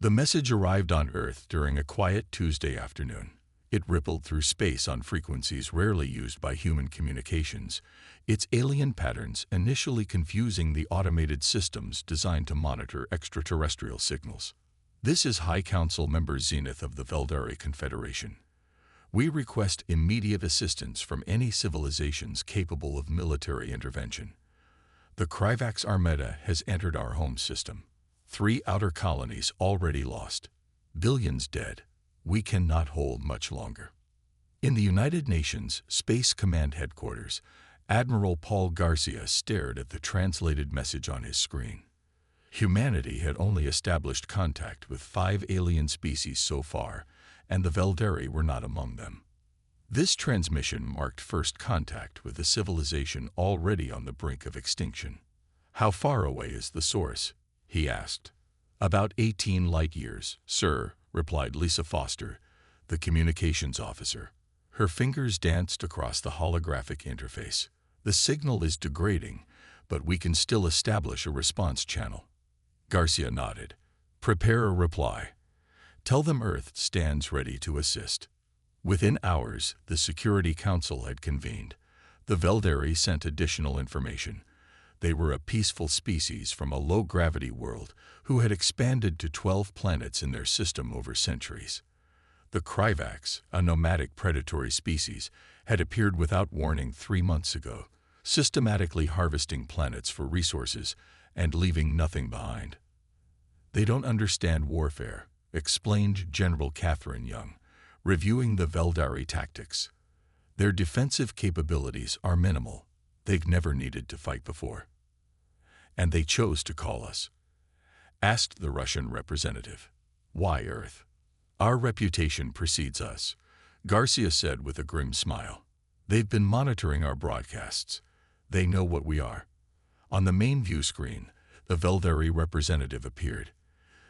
The message arrived on Earth during a quiet Tuesday afternoon. It rippled through space on frequencies rarely used by human communications, its alien patterns initially confusing the automated systems designed to monitor extraterrestrial signals. This is High Council Member Zenith of the Veldari Confederation. We request immediate assistance from any civilizations capable of military intervention. The Kryvax Armada has entered our home system. 3 outer colonies already lost. Billions dead. We cannot hold much longer. In the United Nations Space Command Headquarters, Admiral Paul Garcia stared at the translated message on his screen. Humanity had only established contact with 5 alien species so far, and the Veldari were not among them. This transmission marked first contact with a civilization already on the brink of extinction. "How far away is the source?" he asked. "About 18 light years, sir," replied Lisa Foster, the communications officer. Her fingers danced across the holographic interface. "The signal is degrading, but we can still establish a response channel." Garcia nodded. "Prepare a reply. Tell them Earth stands ready to assist." Within hours, the Security Council had convened. The Veldari sent additional information. They were a peaceful species from a low-gravity world who had expanded to 12 planets in their system over centuries. The Kryvax, a nomadic predatory species, had appeared without warning 3 months ago, systematically harvesting planets for resources and leaving nothing behind. "They don't understand warfare," explained General Catherine Young, reviewing the Veldari tactics. "Their defensive capabilities are minimal. They've never needed to fight before." "And they chose to call us?" asked the Russian representative. "Why, Earth?" "Our reputation precedes us," Garcia said with a grim smile. "They've been monitoring our broadcasts. They know what we are." On the main view screen, the Veldari representative appeared.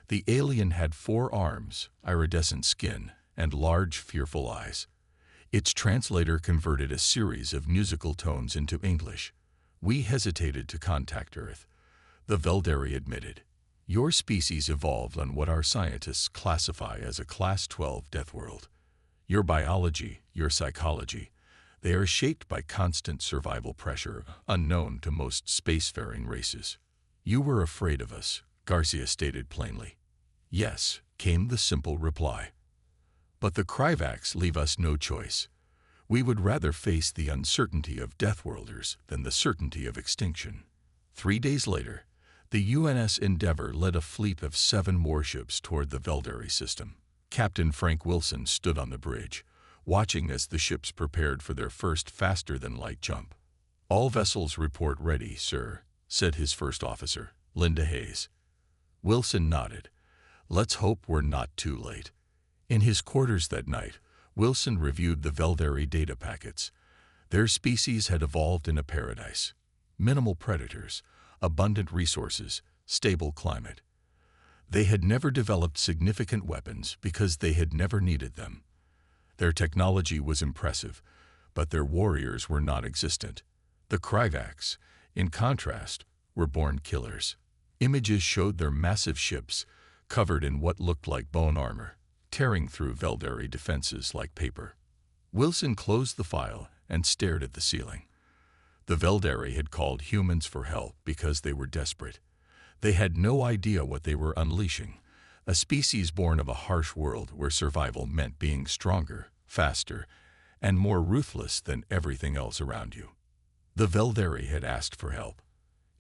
The alien had 4 arms, iridescent skin, and large, fearful eyes. Its translator converted a series of musical tones into English. "We hesitated to contact Earth," the Veldari admitted. "Your species evolved on what our scientists classify as a Class 12 death world. Your biology, your psychology, they are shaped by constant survival pressure unknown to most spacefaring races." "You were afraid of us," Garcia stated plainly. "Yes," came the simple reply. "But the Kryvax leave us no choice. We would rather face the uncertainty of Deathworlders than the certainty of extinction." 3 days later, the UNS Endeavour led a fleet of 7 warships toward the Veldari system. Captain Frank Wilson stood on the bridge, watching as the ships prepared for their first faster-than-light jump. "All vessels report ready, sir," said his first officer, Linda Hayes. Wilson nodded. "Let's hope we're not too late." In his quarters that night, Wilson reviewed the Veldari data packets. Their species had evolved in a paradise. Minimal predators, abundant resources, stable climate. They had never developed significant weapons because they had never needed them. Their technology was impressive, but their warriors were non-existent. The Kryvax, in contrast, were born killers. Images showed their massive ships, covered in what looked like bone armor, tearing through Veldari defenses like paper. Wilson closed the file and stared at the ceiling. The Veldari had called humans for help because they were desperate. They had no idea what they were unleashing, a species born of a harsh world where survival meant being stronger, faster, and more ruthless than everything else around you. The Veldari had asked for help.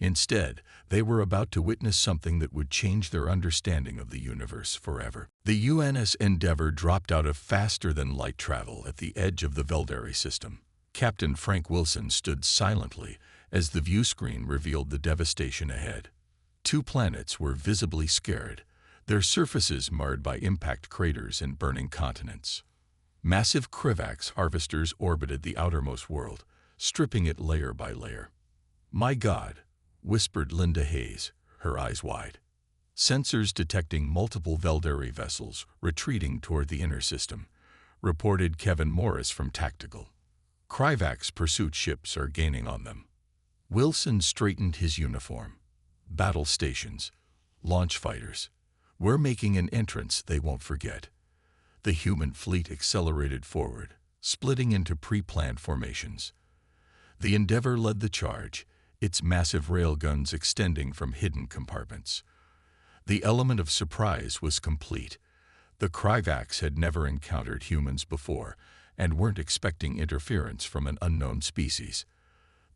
Instead, they were about to witness something that would change their understanding of the universe forever. The UNS Endeavour dropped out of faster-than-light travel at the edge of the Veldari system. Captain Frank Wilson stood silently as the view screen revealed the devastation ahead. 2 planets were visibly scared, their surfaces marred by impact craters and burning continents. Massive Kryvax harvesters orbited the outermost world, stripping it layer by layer. "My God," whispered Linda Hayes, her eyes wide. "Sensors detecting multiple Veldari vessels retreating toward the inner system," reported Kevin Morris from Tactical. "Kryvax pursuit ships are gaining on them." Wilson straightened his uniform. Battle stations, launch fighters. We're making an entrance they won't forget. The human fleet accelerated forward, splitting into pre-planned formations. The Endeavour led the charge, its massive railguns extending from hidden compartments. The element of surprise was complete. The Kryvax had never encountered humans before and weren't expecting interference from an unknown species.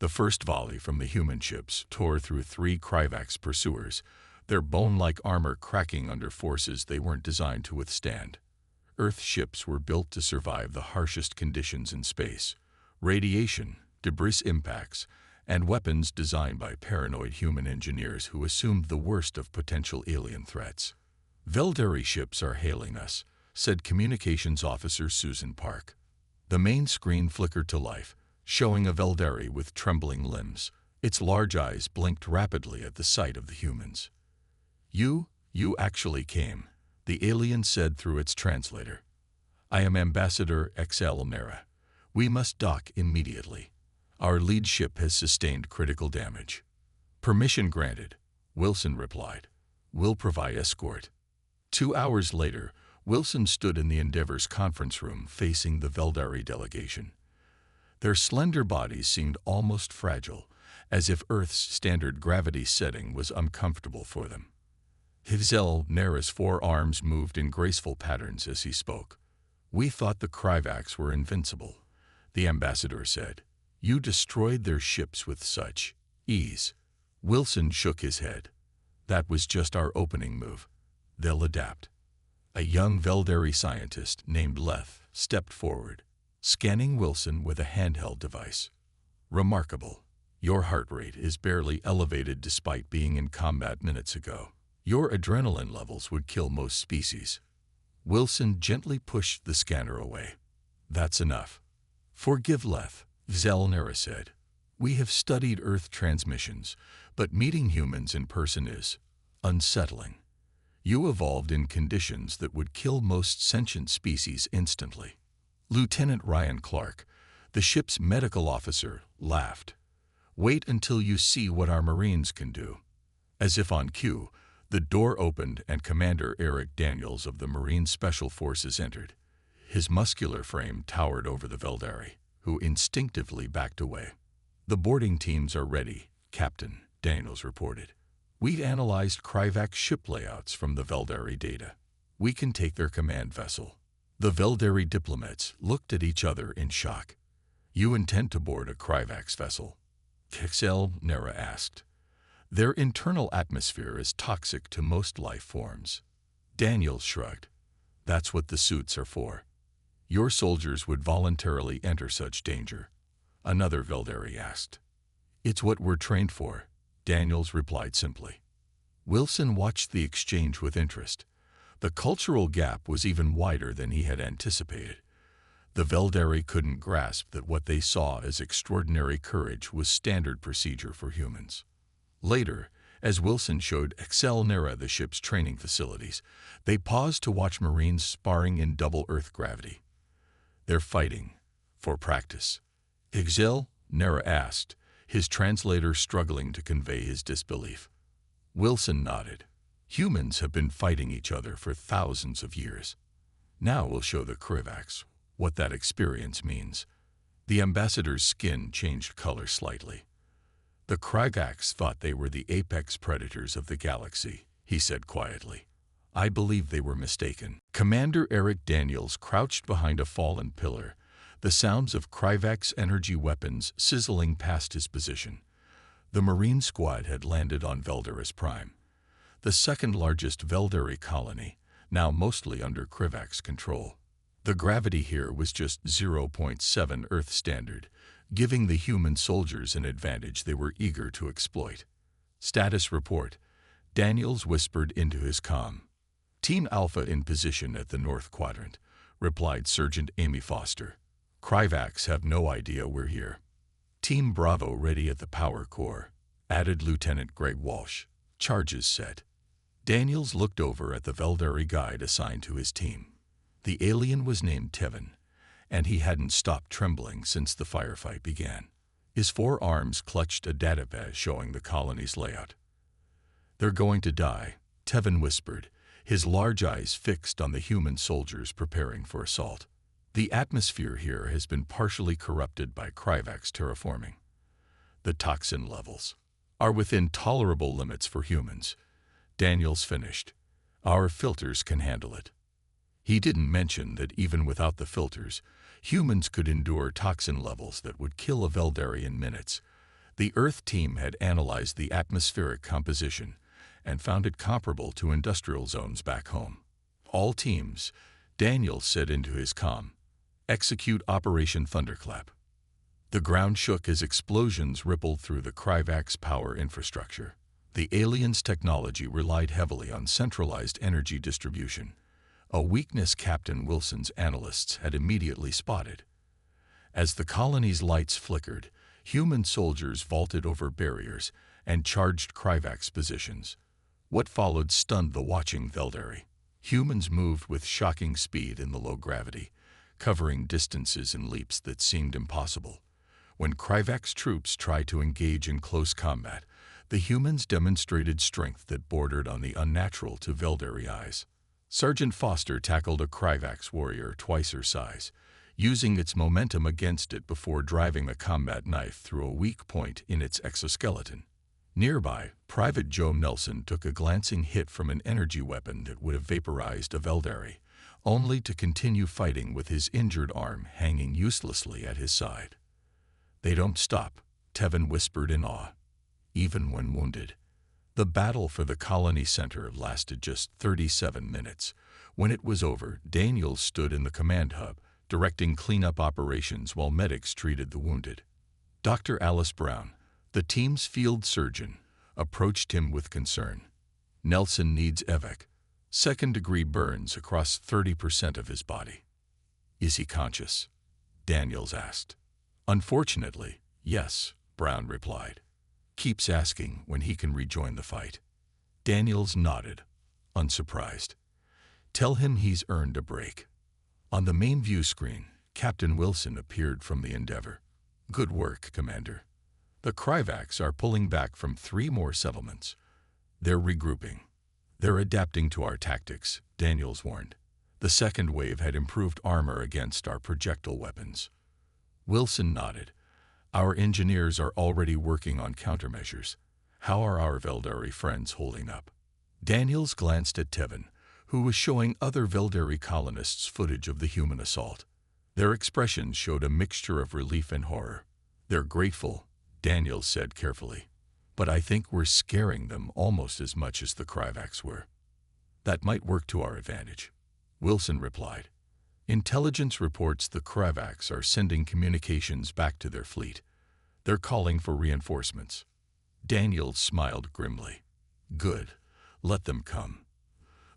The first volley from the human ships tore through 3 Kryvax pursuers, their bone-like armor cracking under forces they weren't designed to withstand. Earth ships were built to survive the harshest conditions in space: radiation, debris impacts, and weapons designed by paranoid human engineers who assumed the worst of potential alien threats. "Veldari ships are hailing us," said Communications Officer Susan Park. The main screen flickered to life, showing a Veldari with trembling limbs. Its large eyes blinked rapidly at the sight of the humans. You actually came," the alien said through its translator. "I am Ambassador XL Nera. We must dock immediately. Our lead ship has sustained critical damage." "Permission granted," Wilson replied. "We'll provide escort." 2 hours later, Wilson stood in the Endeavour's conference room facing the Veldari delegation. Their slender bodies seemed almost fragile, as if Earth's standard gravity setting was uncomfortable for them. HFY Nera's 4 arms moved in graceful patterns as he spoke. "We thought the Kryvax were invincible," the ambassador said. "You destroyed their ships with such ease." Wilson shook his head. "That was just our opening move. They'll adapt." A young Veldari scientist named Leth stepped forward, scanning Wilson with a handheld device. "Remarkable. Your heart rate is barely elevated despite being in combat minutes ago. Your adrenaline levels would kill most species." Wilson gently pushed the scanner away. "That's enough." "Forgive Leth," HFY Nera said. "We have studied Earth transmissions, but meeting humans in person is unsettling. You evolved in conditions that would kill most sentient species instantly." Lieutenant Ryan Clark, the ship's medical officer, laughed. "Wait until you see what our Marines can do." As if on cue, the door opened and Commander Eric Daniels of the Marine Special Forces entered. His muscular frame towered over the Veldari, who instinctively backed away. "The boarding teams are ready, Captain," Daniels reported. "We've analyzed Kryvax ship layouts from the Veldari data. We can take their command vessel." The Veldari diplomats looked at each other in shock. "You intend to board a Kryvax vessel?" HFY Nera asked. "Their internal atmosphere is toxic to most life forms." Daniels shrugged. "That's what the suits are for. Your soldiers would voluntarily enter such danger?" another Veldari asked. "It's what we're trained for," Daniels replied simply. Wilson watched the exchange with interest. The cultural gap was even wider than he had anticipated. The Veldari couldn't grasp that what they saw as extraordinary courage was standard procedure for humans. Later, as Wilson showed HFY Nera the ship's training facilities, they paused to watch Marines sparring in double Earth gravity. "They're fighting for practice?" HFY Nera asked, his translator struggling to convey his disbelief. Wilson nodded. "Humans have been fighting each other for thousands of years. Now we'll show the Kryvax what that experience means." The ambassador's skin changed color slightly. "The Kryvax thought they were the apex predators of the galaxy," he said quietly. "I believe they were mistaken." Commander Eric Daniels crouched behind a fallen pillar, the sounds of Kryvax energy weapons sizzling past his position. The Marine squad had landed on Veldaris Prime, the second-largest Veldari colony, now mostly under Kryvax control. The gravity here was just 0.7 Earth standard, giving the human soldiers an advantage they were eager to exploit. "Status report," Daniels whispered into his comm. "Team Alpha in position at the North Quadrant," replied Sergeant Amy Foster. "Kryvax have no idea we're here." "Team Bravo ready at the power core," added Lieutenant Greg Walsh. "Charges set." Daniels looked over at the Veldari guide assigned to his team. The alien was named Tevin, and he hadn't stopped trembling since the firefight began. His 4 arms clutched a database showing the colony's layout. "They're going to die," Tevin whispered, his large eyes fixed on the human soldiers preparing for assault. The atmosphere here has been partially corrupted by Kryvak's terraforming. The toxin levels are within tolerable limits for humans. Daniels finished. Our filters can handle it. He didn't mention that even without the filters, humans could endure toxin levels that would kill a Veldari in minutes. The Earth team had analyzed the atmospheric composition and found it comparable to industrial zones back home. All teams, Daniels said into his comm, execute Operation Thunderclap. The ground shook as explosions rippled through the Kryvak's power infrastructure. The aliens' technology relied heavily on centralized energy distribution, a weakness Captain Wilson's analysts had immediately spotted. As the colony's lights flickered, human soldiers vaulted over barriers and charged Kryvak's positions. What followed stunned the watching Veldari. Humans moved with shocking speed in the low gravity, covering distances in leaps that seemed impossible. When Kryvak's troops tried to engage in close combat, the humans demonstrated strength that bordered on the unnatural to Veldari eyes. Sergeant Foster tackled a Kryvak's warrior twice her size, using its momentum against it before driving the combat knife through a weak point in its exoskeleton. Nearby, Private Joe Nelson took a glancing hit from an energy weapon that would have vaporized a Veldari, only to continue fighting with his injured arm hanging uselessly at his side. "They don't stop," Tevin whispered in awe, "even when wounded." The battle for the colony center lasted just 37 minutes. When it was over, Daniels stood in the command hub, directing cleanup operations while medics treated the wounded. Dr. Alice Brown, the team's field surgeon, approached him with concern. "Nelson needs evac. Second-degree burns across 30% of his body." "Is he conscious?" Daniels asked. "Unfortunately, yes," Brown replied. "Keeps asking when he can rejoin the fight." Daniels nodded, unsurprised. "Tell him he's earned a break." On the main view screen, Captain Wilson appeared from the Endeavor. "Good work, Commander. The Kryvaks are pulling back from 3 more settlements. They're regrouping. They're adapting to our tactics," Daniels warned. "The second wave had improved armor against our projectile weapons." Wilson nodded. "Our engineers are already working on countermeasures. How are our Veldari friends holding up?" Daniels glanced at Tevin, who was showing other Veldari colonists footage of the human assault. Their expressions showed a mixture of relief and horror. "They're grateful," Daniels said carefully, "but I think we're scaring them almost as much as the Kryvaks were." "That might work to our advantage," Wilson replied. "Intelligence reports the Kryvaks are sending communications back to their fleet. They're calling for reinforcements." Daniels smiled grimly. "Good. Let them come.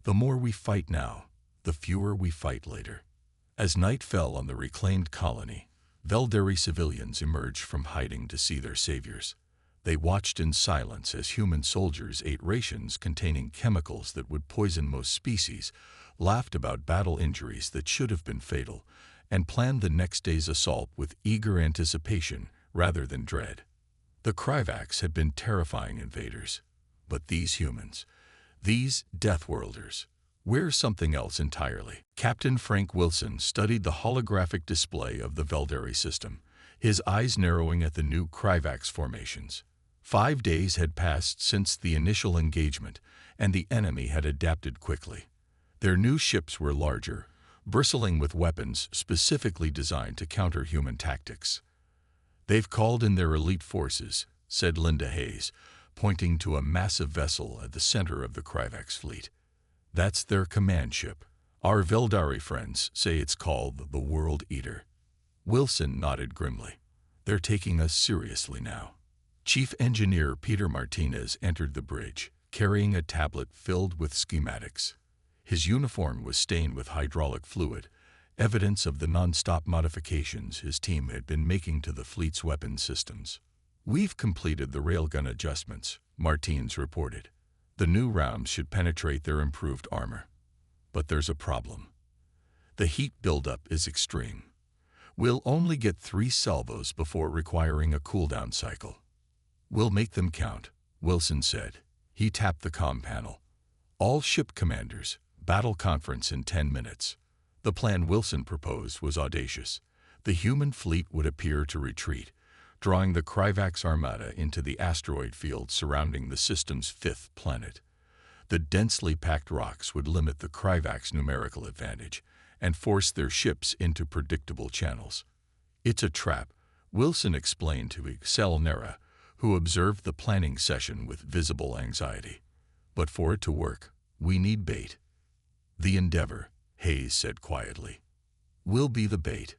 The more we fight now, the fewer we fight later." As night fell on the reclaimed colony, Veldari civilians emerged from hiding to see their saviors. They watched in silence as human soldiers ate rations containing chemicals that would poison most species, laughed about battle injuries that should have been fatal, and planned the next day's assault with eager anticipation rather than dread. The Kryvaks had been terrifying invaders, but these humans, these Deathworlders, were something else entirely. Captain Frank Wilson studied the holographic display of the Veldari system, his eyes narrowing at the new Kryvaks formations. 5 days had passed since the initial engagement, and the enemy had adapted quickly. Their new ships were larger, bristling with weapons specifically designed to counter human tactics. "They've called in their elite forces," said Linda Hayes, pointing to a massive vessel at the center of the Kryvaks fleet. "That's their command ship. Our Veldari friends say it's called the World Eater." Wilson nodded grimly. "They're taking us seriously now." Chief Engineer Peter Martinez entered the bridge, carrying a tablet filled with schematics. His uniform was stained with hydraulic fluid, evidence of the non-stop modifications his team had been making to the fleet's weapon systems. "We've completed the railgun adjustments," Martins reported. "The new rounds should penetrate their improved armor. But there's a problem. The heat buildup is extreme. We'll only get 3 salvos before requiring a cooldown cycle." "We'll make them count," Wilson said. He tapped the comm panel. All ship commanders, battle conference in 10 minutes. The plan Wilson proposed was audacious. The human fleet would appear to retreat, drawing the Kryvax armada into the asteroid field surrounding the system's fifth planet. The densely packed rocks would limit the Kryvax numerical advantage and force their ships into predictable channels. "It's a trap," Wilson explained to Excel Nera, who observed the planning session with visible anxiety. "But for it to work, we need bait." "The Endeavor," Hayes said quietly, "will be the bait."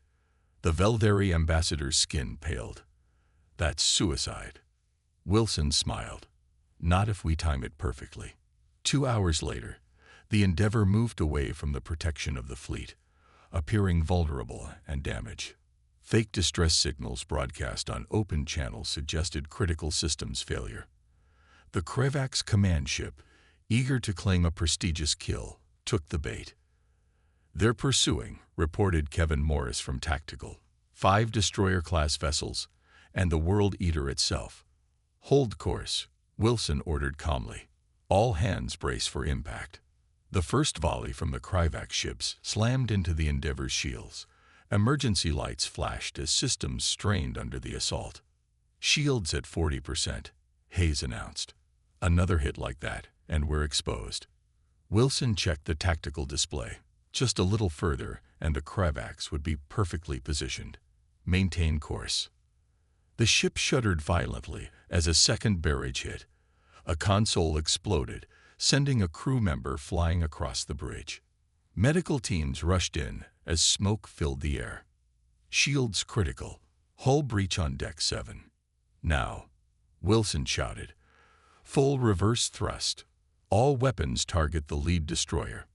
The Velderi ambassador's skin paled. "That's suicide." Wilson smiled. "Not if we time it perfectly." 2 hours later, the Endeavor moved away from the protection of the fleet, appearing vulnerable and damaged. Fake distress signals broadcast on open channels suggested critical systems failure. The Kryvax command ship, eager to claim a prestigious kill, took the bait. "They're pursuing," reported Kevin Morris from Tactical. 5 destroyer-class vessels, and the World Eater itself. "Hold course," Wilson ordered calmly. "All hands brace for impact." The first volley from the Kryvax ships slammed into the Endeavor's shields. Emergency lights flashed as systems strained under the assault. "Shields at 40%, Hayes announced. "Another hit like that, and we're exposed." Wilson checked the tactical display. Just a little further, and the Kryvax would be perfectly positioned. "Maintain course." The ship shuddered violently as a second barrage hit. A console exploded, sending a crew member flying across the bridge. Medical teams rushed in as smoke filled the air. "Shields critical. Hull breach on deck 7. Now," Wilson shouted. "Full reverse thrust. All weapons target the lead destroyer."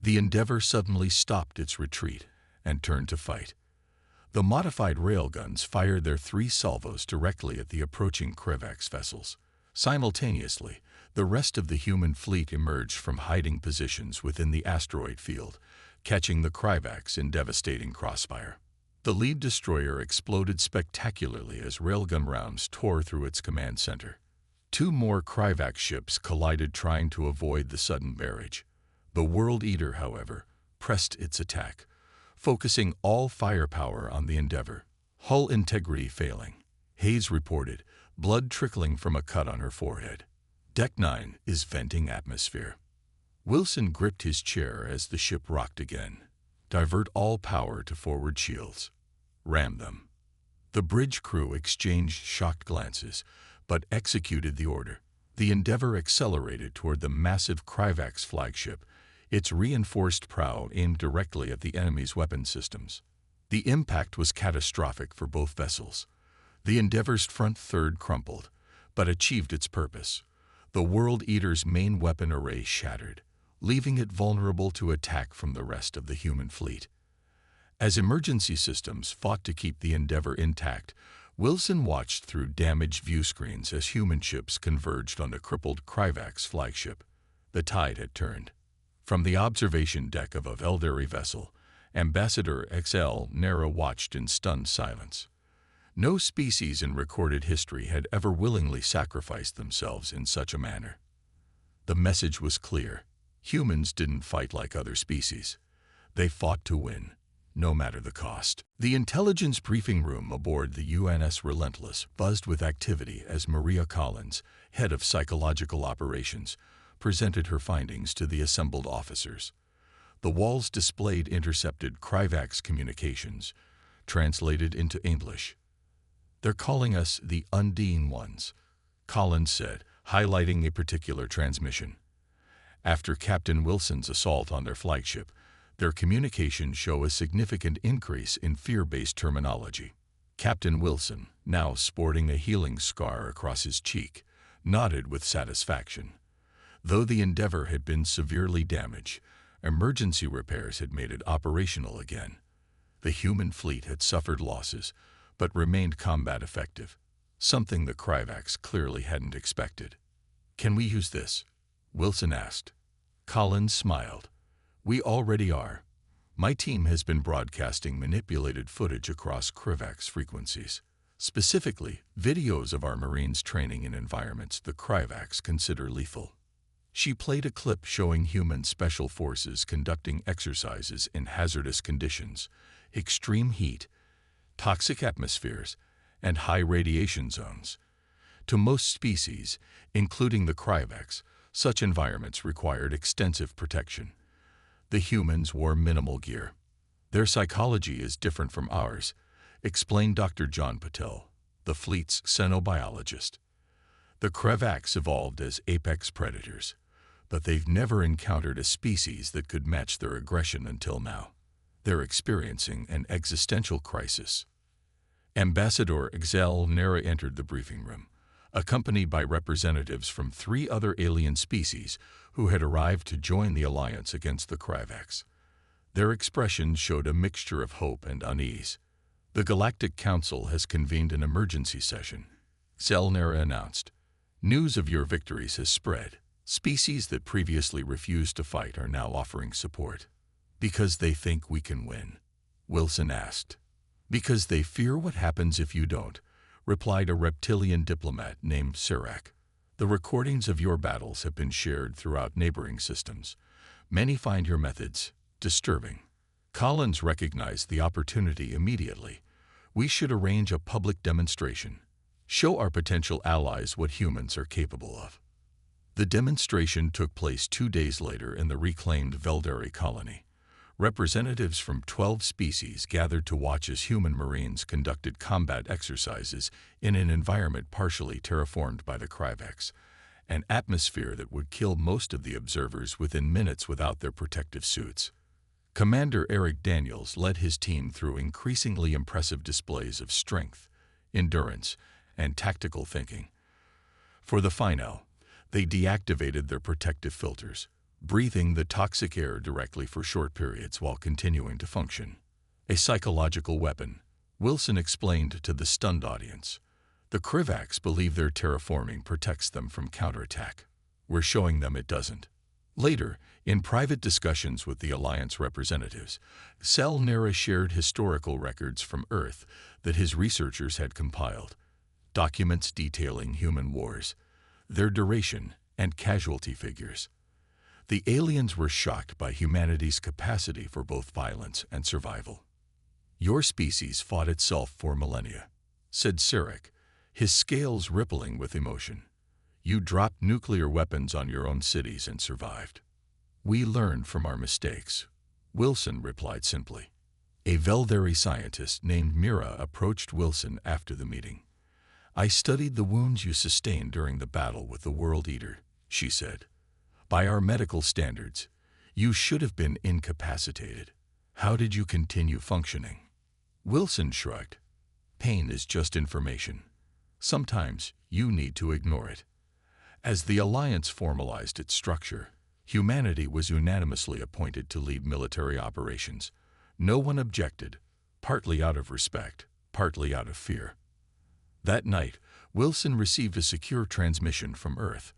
The Endeavor suddenly stopped its retreat and turned to fight. The modified railguns fired their 3 salvos directly at the approaching Kryvax vessels. Simultaneously, the rest of the human fleet emerged from hiding positions within the asteroid field, catching the Kryvax in devastating crossfire. The lead destroyer exploded spectacularly as railgun rounds tore through its command center. 2 more Kryvax ships collided, trying to avoid the sudden barrage. The World Eater, however, pressed its attack, focusing all firepower on the Endeavor. "Hull integrity failing," Hayes reported, blood trickling from a cut on her forehead. "Deck 9 is venting atmosphere." Wilson gripped his chair as the ship rocked again. "Divert all power to forward shields. Ram them." The bridge crew exchanged shocked glances, but executed the order. The Endeavor accelerated toward the massive Kryvax flagship, its reinforced prow aimed directly at the enemy's weapon systems. The impact was catastrophic for both vessels. The Endeavor's front third crumpled, but achieved its purpose. The World Eater's main weapon array shattered, leaving it vulnerable to attack from the rest of the human fleet. As emergency systems fought to keep the Endeavor intact, Wilson watched through damaged view screens as human ships converged on the crippled Kryvax flagship. The tide had turned. From the observation deck of a Velderi vessel, Ambassador XL Nera watched in stunned silence. No species in recorded history had ever willingly sacrificed themselves in such a manner. The message was clear. Humans didn't fight like other species. They fought to win, no matter the cost. The intelligence briefing room aboard the UNS Relentless buzzed with activity as Maria Collins, head of psychological operations, presented her findings to the assembled officers. The walls displayed intercepted Kryvax communications, translated into English. "They're calling us the Undine Ones," Collins said, highlighting a particular transmission. After Captain Wilson's assault on their flagship, their communications show a significant increase in fear-based terminology. Captain Wilson, now sporting a healing scar across his cheek, nodded with satisfaction. Though the Endeavor had been severely damaged, emergency repairs had made it operational again. The human fleet had suffered losses, but remained combat effective, something the Kryvax clearly hadn't expected. "Can we use this?" Wilson asked. Collins smiled. "We already are. My team has been broadcasting manipulated footage across Kryvax frequencies, specifically videos of our Marines training in environments the Kryvax consider lethal." She played a clip showing human special forces conducting exercises in hazardous conditions, extreme heat, toxic atmospheres, and high radiation zones. To most species, including the cryovacs, such environments required extensive protection. The humans wore minimal gear. Their psychology is different from ours, explained Dr. John Patel, the fleet's xenobiologist. The cryovacs evolved as apex predators, but they've never encountered a species that could match their aggression until now. They're experiencing an existential crisis. Ambassador Xel Nera entered the briefing room, accompanied by representatives from 3 other alien species who had arrived to join the alliance against the cryovacs. Their expressions showed a mixture of hope and unease. The Galactic Council has convened an emergency session, Xel Nera announced. News of your victories has spread. Species that previously refused to fight are now offering support. Because they think we can win, Wilson asked. Because they fear what happens if you don't, replied a reptilian diplomat named Serac. The recordings of your battles have been shared throughout neighboring systems. Many find your methods disturbing. Collins recognized the opportunity immediately. We should arrange a public demonstration. Show our potential allies what humans are capable of. The demonstration took place 2 days later in the reclaimed Veldari colony. Representatives from 12 species gathered to watch as human Marines conducted combat exercises in an environment partially terraformed by the cryovacs, an atmosphere that would kill most of the observers within minutes without their protective suits. Commander Eric Daniels led his team through increasingly impressive displays of strength, endurance, and tactical thinking. For the finale, they deactivated their protective filters, breathing the toxic air directly for short periods while continuing to function. A psychological weapon, Wilson explained to the stunned audience. The cryovacs believe their terraforming protects them from counterattack. We're showing them it doesn't. Later, in private discussions with the Alliance representatives, Xel Nera shared historical records from Earth that his researchers had compiled, documents detailing human wars, their duration, and casualty figures. The aliens were shocked by humanity's capacity for both violence and survival. Your species fought itself for millennia, said Serac, his scales rippling with emotion. You dropped nuclear weapons on your own cities and survived. We learned from our mistakes, Wilson replied simply. A Veldari scientist named Mira approached Wilson after the meeting. I studied the wounds you sustained during the battle with the World Eater, she said. By our medical standards, you should have been incapacitated. How did you continue functioning? Wilson shrugged. Pain is just information. Sometimes you need to ignore it. As the Alliance formalized its structure, humanity was unanimously appointed to lead military operations. No one objected, partly out of respect, partly out of fear. That night, Wilson received a secure transmission from Earth.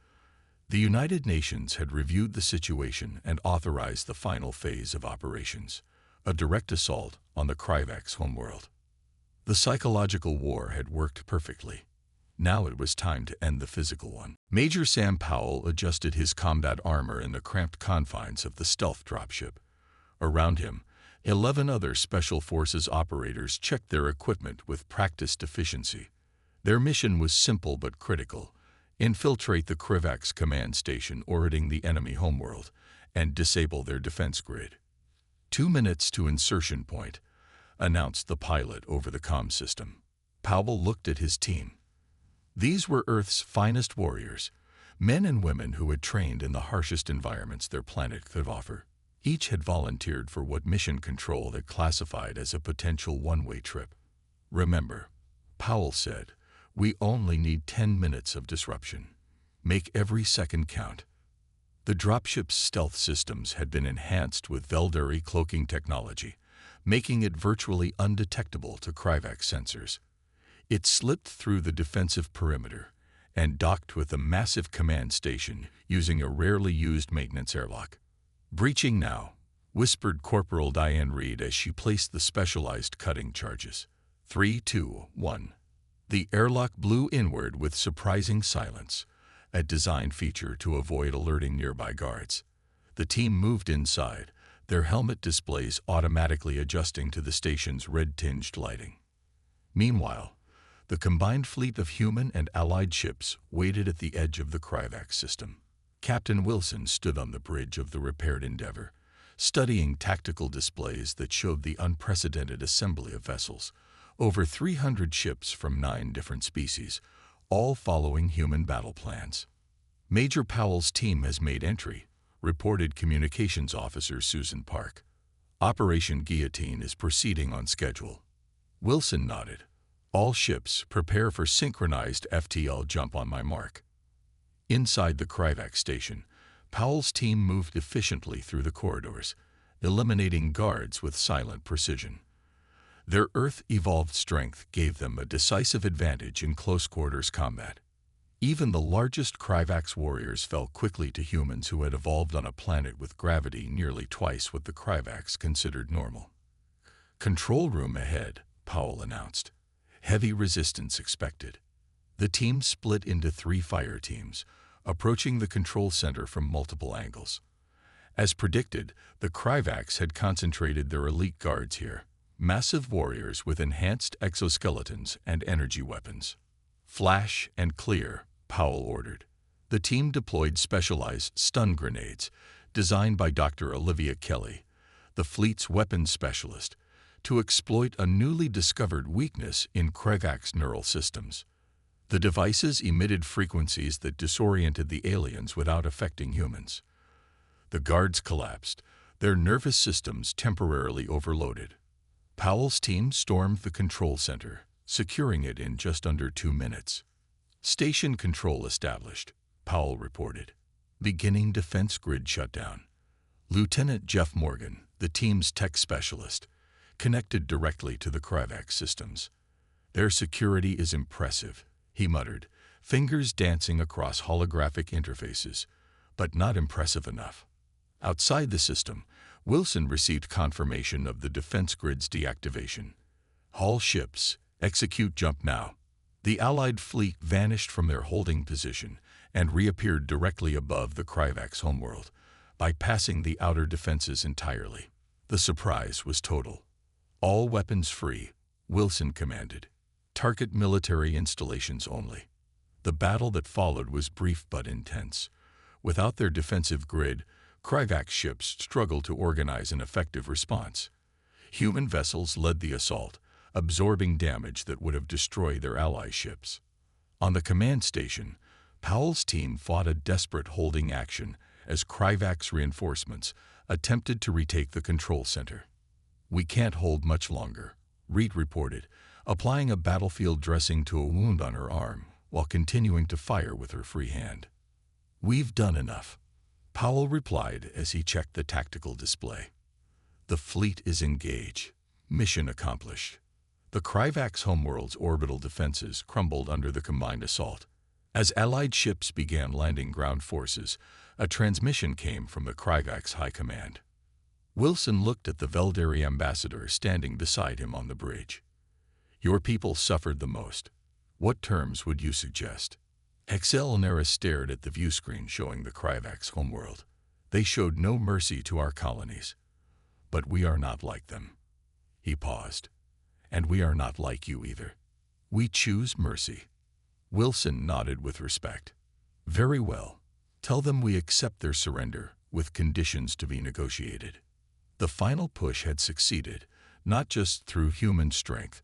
The United Nations had reviewed the situation and authorized the final phase of operations, a direct assault on the cryovacs' homeworld. The psychological war had worked perfectly. Now it was time to end the physical one. Major Sam Powell adjusted his combat armor in the cramped confines of the stealth dropship. Around him, 11 other Special Forces operators checked their equipment with practiced efficiency. Their mission was simple but critical: infiltrate the cryovacs command station orbiting the enemy homeworld and disable their defense grid. 2 minutes to insertion point, announced the pilot over the comm system. Powell looked at his team. These were Earth's finest warriors, men and women who had trained in the harshest environments their planet could offer. Each had volunteered for what Mission Control had classified as a potential one-way trip. Remember, Powell said, we only need 10 minutes of disruption. Make every second count. The dropship's stealth systems had been enhanced with Veldari cloaking technology, making it virtually undetectable to cryovac sensors. It slipped through the defensive perimeter and docked with a massive command station using a rarely used maintenance airlock. Breaching now, whispered Corporal Diane Reed as she placed the specialized cutting charges. 3, 2, 1. The airlock blew inward with surprising silence. a design feature to avoid alerting nearby guards. The team moved inside, their helmet displays automatically adjusting to the station's red-tinged lighting. Meanwhile, the combined fleet of human and allied ships waited at the edge of the Kryvax system. Captain Wilson stood on the bridge of the repaired Endeavour, studying tactical displays that showed the unprecedented assembly of vessels, over 300 ships from 9 different species, all following human battle plans. Major Powell's team has made entry, reported Communications Officer Susan Park. Operation Guillotine is proceeding on schedule. Wilson nodded. All ships prepare for synchronized FTL jump on my mark. Inside the Kryvax station, Powell's team moved efficiently through the corridors, eliminating guards with silent precision. Their Earth-evolved strength gave them a decisive advantage in close-quarters combat. Even the largest Kryvax warriors fell quickly to humans who had evolved on a planet with gravity nearly twice what the Kryvax considered normal. "Control room ahead," Powell announced. "Heavy resistance expected." The team split into 3 fire teams, approaching the control center from multiple angles. As predicted, the Kryvax had concentrated their elite guards here, massive warriors with enhanced exoskeletons and energy weapons. "Flash and clear," Powell ordered. The team deployed specialized stun grenades, designed by Dr. Olivia Kelly, the fleet's weapons specialist, to exploit a newly discovered weakness in Kryvax neural systems. The devices emitted frequencies that disoriented the aliens without affecting humans. The guards collapsed, their nervous systems temporarily overloaded. Powell's team stormed the control center, securing it in just under 2 minutes. "Station control established," Powell reported. "Beginning defense grid shutdown." Lieutenant Jeff Morgan, the team's tech specialist, connected directly to the Kryvax systems. "Their security is impressive," he muttered, fingers dancing across holographic interfaces, "but not impressive enough." Outside the system, Wilson received confirmation of the defense grid's deactivation. "All ships, execute jump now." The Allied fleet vanished from their holding position and reappeared directly above the Kryvax homeworld, bypassing the outer defenses entirely. The surprise was total. "All weapons free," Wilson commanded. "Target military installations only." The battle that followed was brief but intense. Without their defensive grid, Kryvax ships struggled to organize an effective response. Human vessels led the assault, absorbing damage that would have destroyed their ally ships. On the command station, Powell's team fought a desperate holding action as Kryvax reinforcements attempted to retake the control center. "We can't hold much longer," Reed reported, applying a battlefield dressing to a wound on her arm while continuing to fire with her free hand. "We've done enough," Powell replied as he checked the tactical display. "The fleet is engaged. Mission accomplished." The Kryvax homeworld's orbital defenses crumbled under the combined assault. As Allied ships began landing ground forces, a transmission came from the Kryvax High Command. Wilson looked at the Veldari ambassador standing beside him on the bridge. "Your people suffered the most. What terms would you suggest?" Excelenera stared at the viewscreen showing the Kryvax homeworld. "They showed no mercy to our colonies. But we are not like them." He paused. "And we are not like you either. We choose mercy." Wilson nodded with respect. "Very well. Tell them we accept their surrender, with conditions to be negotiated." The final push had succeeded, not just through human strength,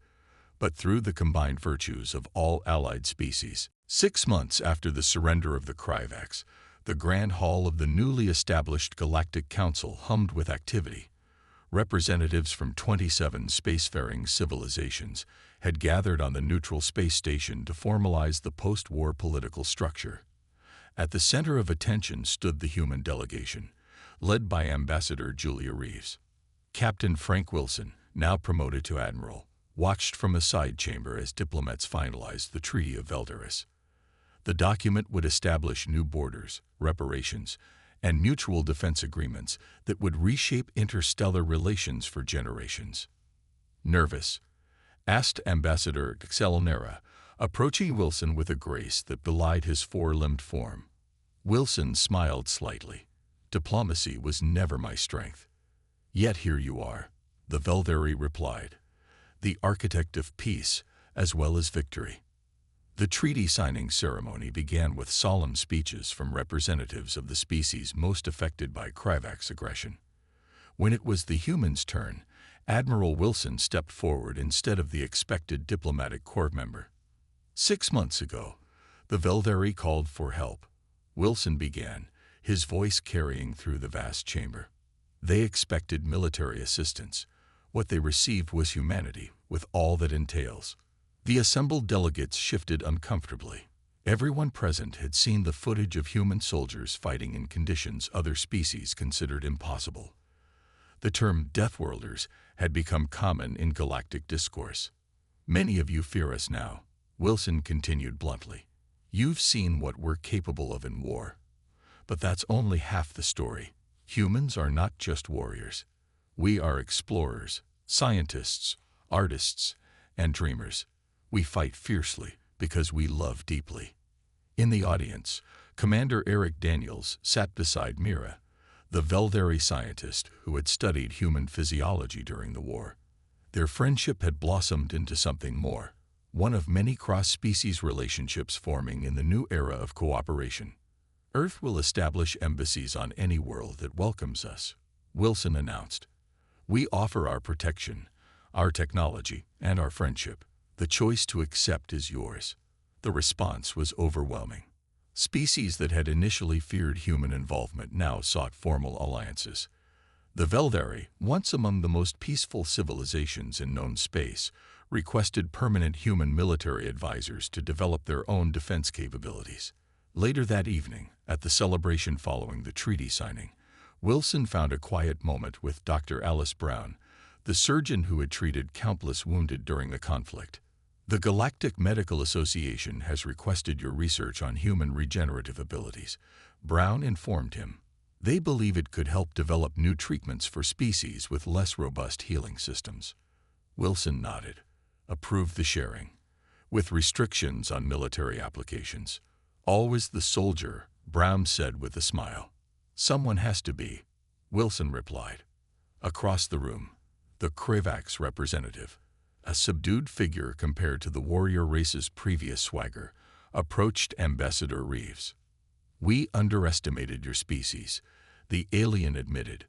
but through the combined virtues of all allied species. 6 months after the surrender of the Kryvax, the Grand Hall of the newly established Galactic Council hummed with activity. Representatives from 27 spacefaring civilizations had gathered on the neutral space station to formalize the post-war political structure. At the center of attention stood the human delegation, led by Ambassador Julia Reeves. Captain Frank Wilson, now promoted to admiral, watched from a side chamber as diplomats finalized the Treaty of Veldaris. The document would establish new borders, reparations, and mutual defense agreements that would reshape interstellar relations for generations. "Nervous?" asked Ambassador Excelenera, approaching Wilson with a grace that belied his four-limbed form. Wilson smiled slightly. Diplomacy was never my strength. Yet here you are, the Veldari replied, the architect of peace as well as victory. The treaty signing ceremony began with solemn speeches from representatives of the species most affected by Kryvak's aggression. When it was the humans' turn, Admiral Wilson stepped forward instead of the expected diplomatic corps member. 6 months ago, the Veldari called for help. Wilson began, his voice carrying through the vast chamber. They expected military assistance. What they received was humanity, with all that entails. The assembled delegates shifted uncomfortably. Everyone present had seen the footage of human soldiers fighting in conditions other species considered impossible. The term Deathworlders had become common in galactic discourse. Many of you fear us now, Wilson continued bluntly. You've seen what we're capable of in war. But that's only half the story. Humans are not just warriors. We are explorers, scientists, artists, and dreamers. We fight fiercely because we love deeply. In the audience, Commander Eric Daniels sat beside Mira, the Veldari scientist who had studied human physiology during the war. Their friendship had blossomed into something more, one of many cross-species relationships forming in the new era of cooperation. Earth will establish embassies on any world that welcomes us, Wilson announced. We offer our protection, our technology, and our friendship. The choice to accept is yours. The response was overwhelming. Species that had initially feared human involvement now sought formal alliances. The Veldari, once among the most peaceful civilizations in known space, requested permanent human military advisors to develop their own defense capabilities. Later that evening, at the celebration following the treaty signing, Wilson found a quiet moment with Dr. Alice Brown, the surgeon who had treated countless wounded during the conflict. The Galactic Medical Association has requested your research on human regenerative abilities, Brown informed him. They believe it could help develop new treatments for species with less robust healing systems. Wilson nodded, approved the sharing, with restrictions on military applications. Always the soldier, Brown said with a smile. Someone has to be, Wilson replied. Across the room, the Kryvak's representative, a subdued figure compared to the warrior race's previous swagger, approached Ambassador Reeves. We underestimated your species, the alien admitted.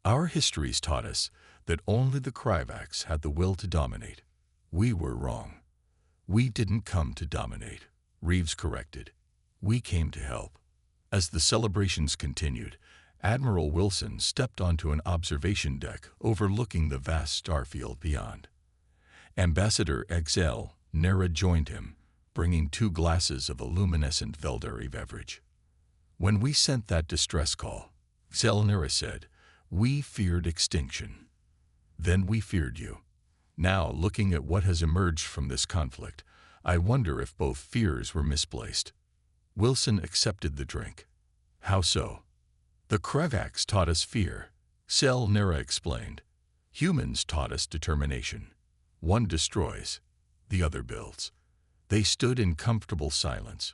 Our histories taught us that only the Kryvaks had the will to dominate. We were wrong. We didn't come to dominate, Reeves corrected. We came to help. As the celebrations continued, Admiral Wilson stepped onto an observation deck overlooking the vast starfield beyond. Ambassador XL Nera joined him, bringing 2 glasses of a luminescent Veldari beverage. When we sent that distress call, XL Nera said, we feared extinction. Then we feared you. Now, looking at what has emerged from this conflict, I wonder if both fears were misplaced. Wilson accepted the drink. How so? The Kryvaks taught us fear, XL Nera explained. Humans taught us determination. One destroys, the other builds. They stood in comfortable silence,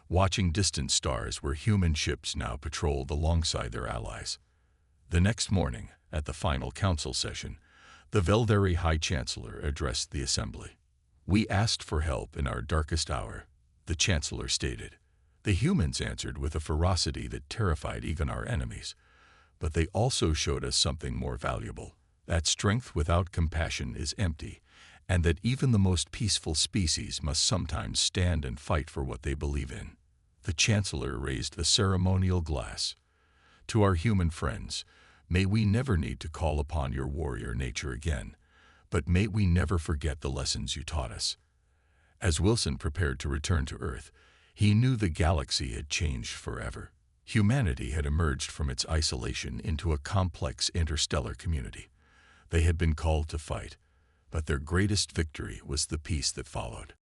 watching distant stars where human ships now patrolled alongside their allies. The next morning, at the final council session, the Veldari High Chancellor addressed the assembly. We asked for help in our darkest hour, the Chancellor stated. The humans answered with a ferocity that terrified even our enemies. But they also showed us something more valuable, that strength without compassion is empty, and that even the most peaceful species must sometimes stand and fight for what they believe in. The Chancellor raised a ceremonial glass. To our human friends, may we never need to call upon your warrior nature again, but may we never forget the lessons you taught us. As Wilson prepared to return to Earth, he knew the galaxy had changed forever. Humanity had emerged from its isolation into a complex interstellar community. They had been called to fight, but their greatest victory was the peace that followed.